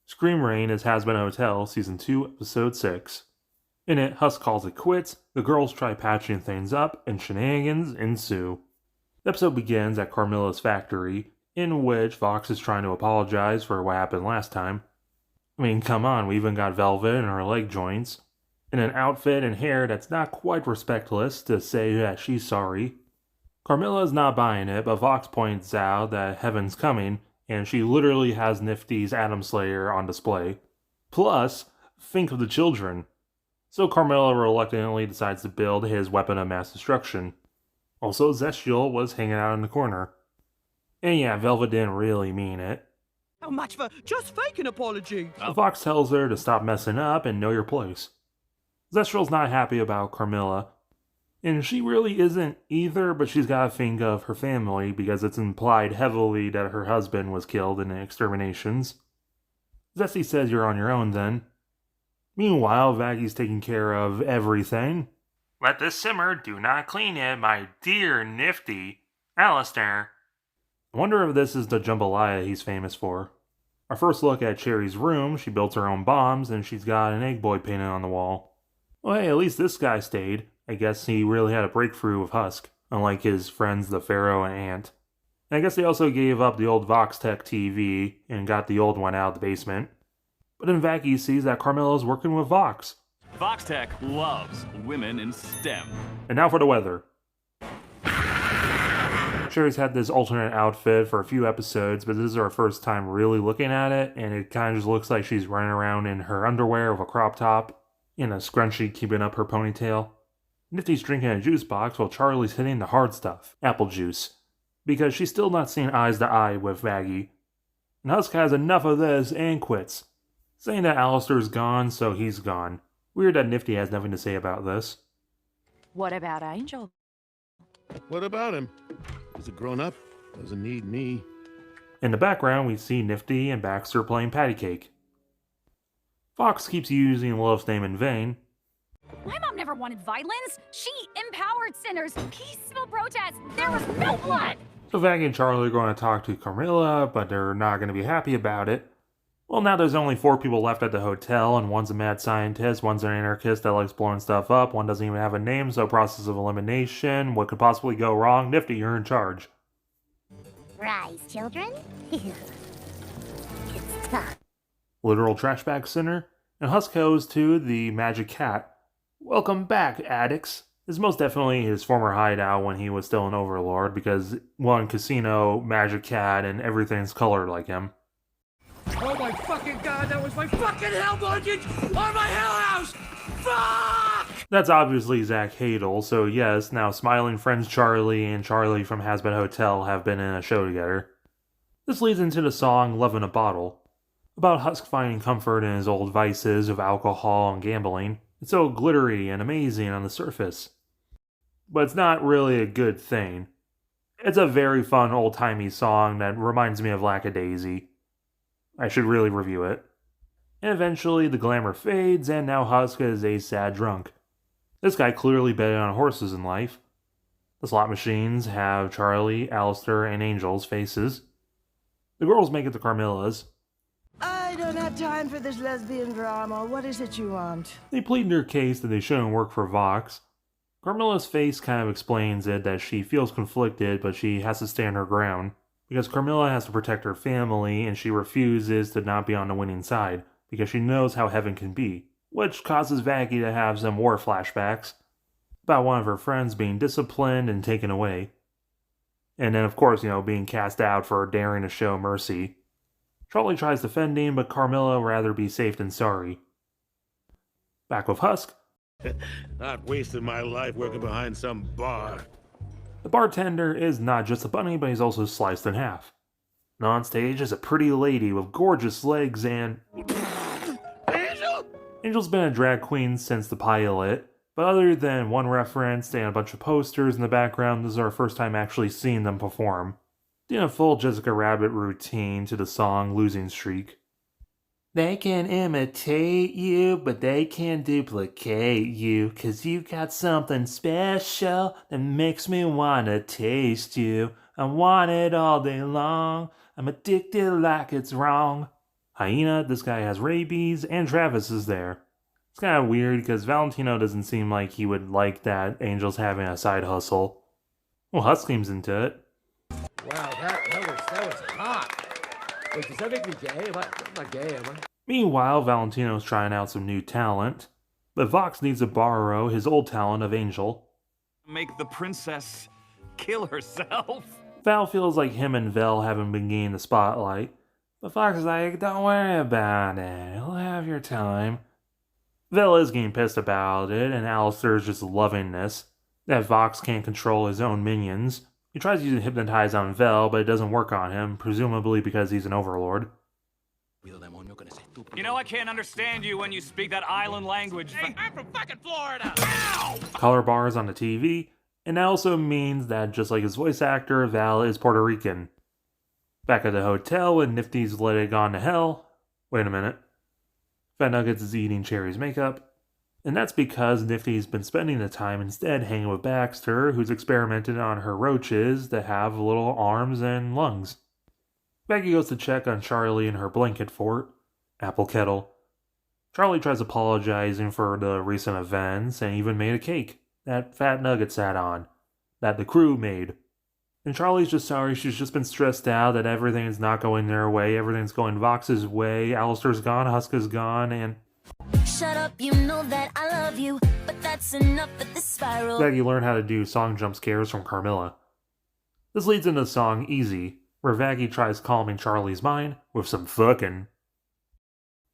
Scream Rain is Hazbin Hotel, Season 2, Episode 6. In it, Husk calls it quits, the girls try patching things up, and shenanigans ensue. The episode begins at Carmilla's factory, in which Vox is trying to apologize for what happened last time. I mean, come on, we even got Velvet in her leg joints. In an outfit and hair that's not quite respectless to say that she's sorry. Carmilla's not buying it, but Vox points out that heaven's coming, and she literally has Nifty's Atom Slayer on display. Plus, think of the children. So Carmilla reluctantly decides to build his weapon of mass destruction. Also, Zestial was hanging out in the corner. And yeah, Velvet didn't really mean it. How much for just fake an apology? So Vox tells her to stop messing up and know your place. Zestial's not happy about Carmilla. And she really isn't either, but she's got to think of her family because it's implied heavily that her husband was killed in the exterminations. Zesty says you're on your own then. Meanwhile, Vaggie's taking care of everything. Let this simmer, do not clean it, my dear Nifty. Alistair. I wonder if this is the jambalaya he's famous for. Our first look at Cherry's room, she built her own bombs and she's got an egg boy painted on the wall. Well, hey, at least this guy stayed. I guess he really had a breakthrough with Husk, unlike his friends the Pharaoh and Ant. And I guess they also gave up the old Voxtech TV and got the old one out of the basement. But then Vaggie sees that Carmilla's working with Vox. Voxtech loves women in STEM. And now for the weather. Cherry's had this alternate outfit for a few episodes, but this is our first time really looking at it, and it kind of just looks like she's running around in her underwear with a crop top, and a scrunchie keeping up her ponytail. Nifty's drinking a juice box while Charlie's hitting the hard stuff, apple juice, because she's still not seeing eyes to eye with Vaggie. And Husk has enough of this and quits, saying that Alistair's gone, so he's gone. Weird that Nifty has nothing to say about this. What about Angel? What about him? He's a grown-up. Doesn't need me. In the background, we see Nifty and Baxter playing patty cake. Fox keeps using Love's name in vain. My mom never wanted violence. She empowered sinners. Peaceful protests. There was no blood. So Vaggie and Charlie are going to talk to Carmilla, but they're not going to be happy about it. Well, now there's only 4 people left at the hotel, and one's a mad scientist, one's an anarchist that likes blowing stuff up, one doesn't even have a name, so process of elimination. What could possibly go wrong? Nifty, you're in charge. Rise, children. It's time. Literal trash bag center, and Husk goes to the magic cat. Welcome back, addicts. This is most definitely his former hideout when he was still an overlord, because, one, casino, magic cat, and everything's colored like him. Oh my fucking god, that was my fucking hell mortgage on my hell house! Fuck! That's obviously Zach Hadel, so yes, now smiling friends Charlie and Charlie from Hazbin Hotel have been in a show together. This leads into the song Love in a Bottle, about Husk finding comfort in his old vices of alcohol and gambling. It's so glittery and amazing on the surface. But it's not really a good thing. It's a very fun old-timey song that reminds me of Lackadaisy. I should really review it. And eventually the glamour fades and now Husk is a sad drunk. This guy clearly betted on horses in life. The slot machines have Charlie, Alistair, and Angel's faces. The girls make it to Carmilla's. I don't have time for this lesbian drama. What is it you want? They plead their case that they shouldn't work for Vox. Carmilla's face kind of explains it, that she feels conflicted, but she has to stand her ground. Because Carmilla has to protect her family, and she refuses to not be on the winning side, because she knows how heaven can be, which causes Vaggie to have some war flashbacks about one of her friends being disciplined and taken away. And then, of course, being cast out for daring to show mercy. Charlie tries defending, but Carmilla would rather be safe than sorry. Back with Husk. Not wasting my life working behind some bar. The bartender is not just a bunny, but he's also sliced in half. And on stage is a pretty lady with gorgeous legs and... Angel! Angel's been a drag queen since the pilot, but other than one reference and a bunch of posters in the background, this is our first time actually seeing them perform. Doing a full Jessica Rabbit routine to the song Losing Streak. They can imitate you, but they can't duplicate you, 'cause you got something special that makes me wanna taste you. I want it all day long, I'm addicted like it's wrong. Hyena, this guy has rabies, and Travis is there. It's kind of weird because Valentino doesn't seem like he would like that Angel's having a side hustle. Well, Husk seems into it. Wow, that was hot. Wait, does that make me gay? I'm not gay, am I? Meanwhile, Valentino's trying out some new talent, but Vox needs to borrow his old talent of Angel. Make the princess kill herself. Val feels like him and Vel haven't been gaining the spotlight, but Fox is like, don't worry about it, you'll have your time. Vel is getting pissed about it, and Alistair's just loving this, that Vox can't control his own minions. He tries using Hypnotize on Vel, but it doesn't work on him, presumably because he's an overlord. You know I can't understand you when you speak that island language. Hey, I'm from fucking Florida! Color bars on the TV, and that also means that just like his voice actor, Val is Puerto Rican. Back at the hotel when Nifty's let it gone to hell. Wait a minute. Fat Nuggets is eating Cherry's makeup. And that's because Nifty's been spending the time instead hanging with Baxter, who's experimented on her roaches that have little arms and lungs. Vaggie goes to check on Charlie in her blanket fort. Apple kettle. Charlie tries apologizing for the recent events and even made a cake that Fat Nugget sat on, that the crew made. And Charlie's just sorry she's just been stressed out that everything's not going their way, everything's going Vox's way, Alistair's gone, Husk is gone, and... Shut up, you know that I love you, but that's enough of this spiral. Vaggie learned how to do song jump scares from Carmilla. This leads into the song Easy, where Vaggie tries calming Charlie's mind with some fucking.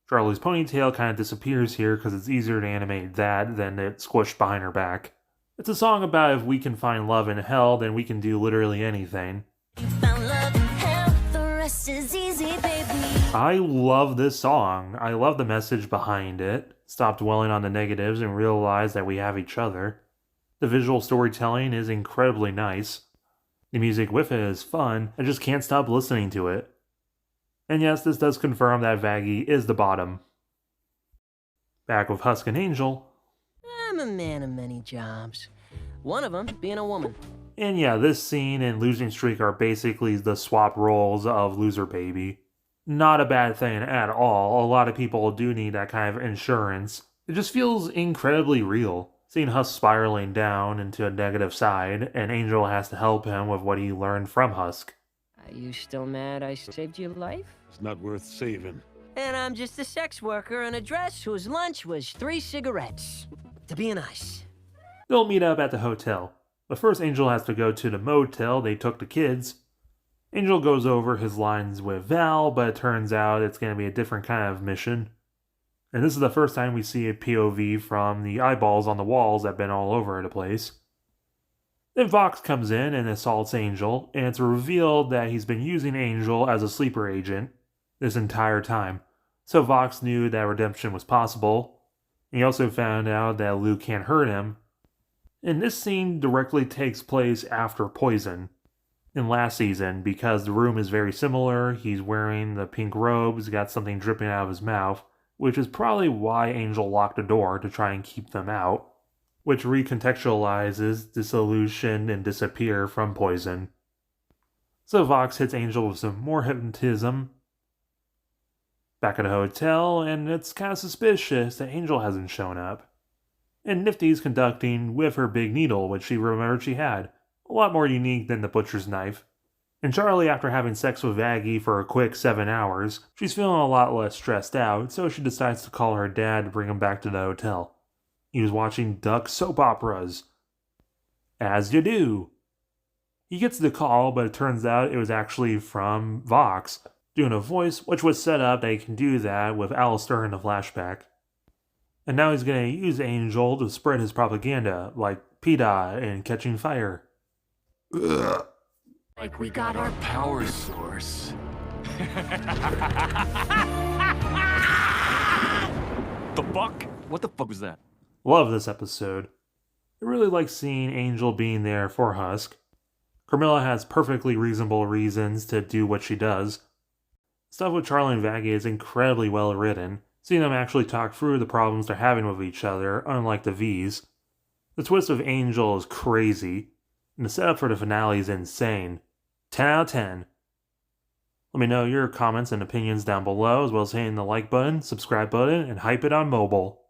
Charlie's ponytail kind of disappears here because it's easier to animate that than it squished behind her back. It's a song about if we can find love in hell, then we can do literally anything. You found love in hell, the rest is easy, baby. I love this song. I love the message behind it. Stop dwelling on the negatives and realize that we have each other. The visual storytelling is incredibly nice. The music with it is fun. I just can't stop listening to it. And yes, this does confirm that Vaggie is the bottom. Back with Husk and Angel. I'm a man of many jobs. One of them being a woman. And yeah, this scene and Losing Streak are basically the swap roles of Loser Baby. Not a bad thing at all. A lot of people do need that kind of insurance. It just feels incredibly real. Seeing Husk spiraling down into a negative side, and Angel has to help him with what he learned from Husk. Are you still mad I saved your life? It's not worth saving. And I'm just a sex worker in a dress whose lunch was 3 cigarettes. To be nice. They'll meet up at the hotel. But first Angel has to go to the motel they took the kids. Angel goes over his lines with Val, but it turns out it's going to be a different kind of mission. And this is the first time we see a POV from the eyeballs on the walls that have been all over the place. Then Vox comes in and assaults Angel, and it's revealed that he's been using Angel as a sleeper agent this entire time. So Vox knew that redemption was possible. He also found out that Lou can't hurt him. And this scene directly takes place after Poison in last season, because the room is very similar. He's wearing the pink robes, got something dripping out of his mouth, which is probably why Angel locked the door to try and keep them out, which recontextualizes dissolution and disappear from Poison. So Vox hits Angel with some more hypnotism. Back at the hotel, and it's kind of suspicious that Angel hasn't shown up. And Nifty's conducting with her big needle, which she remembered she had. A lot more unique than the butcher's knife. And Charlie, after having sex with Vaggie for a quick 7 hours, she's feeling a lot less stressed out, so she decides to call her dad to bring him back to the hotel. He was watching duck soap operas. As you do. He gets the call, but it turns out it was actually from Vox, doing a voice, which was set up that he can do that with Alistair in the flashback. And now he's going to use Angel to spread his propaganda, like PETA and Catching Fire. Ugh. Like we got our power source. The fuck? What the fuck was that? Love this episode. I really like seeing Angel being there for Husk. Carmilla has perfectly reasonable reasons to do what she does. Stuff with Charlie and Vaggie is incredibly well written, seeing them actually talk through the problems they're having with each other, unlike the V's. The twist of Angel is crazy, and the setup for the finale is insane. 10 out of 10. Let me know your comments and opinions down below, as well as hitting the like button, subscribe button, and hype it on mobile.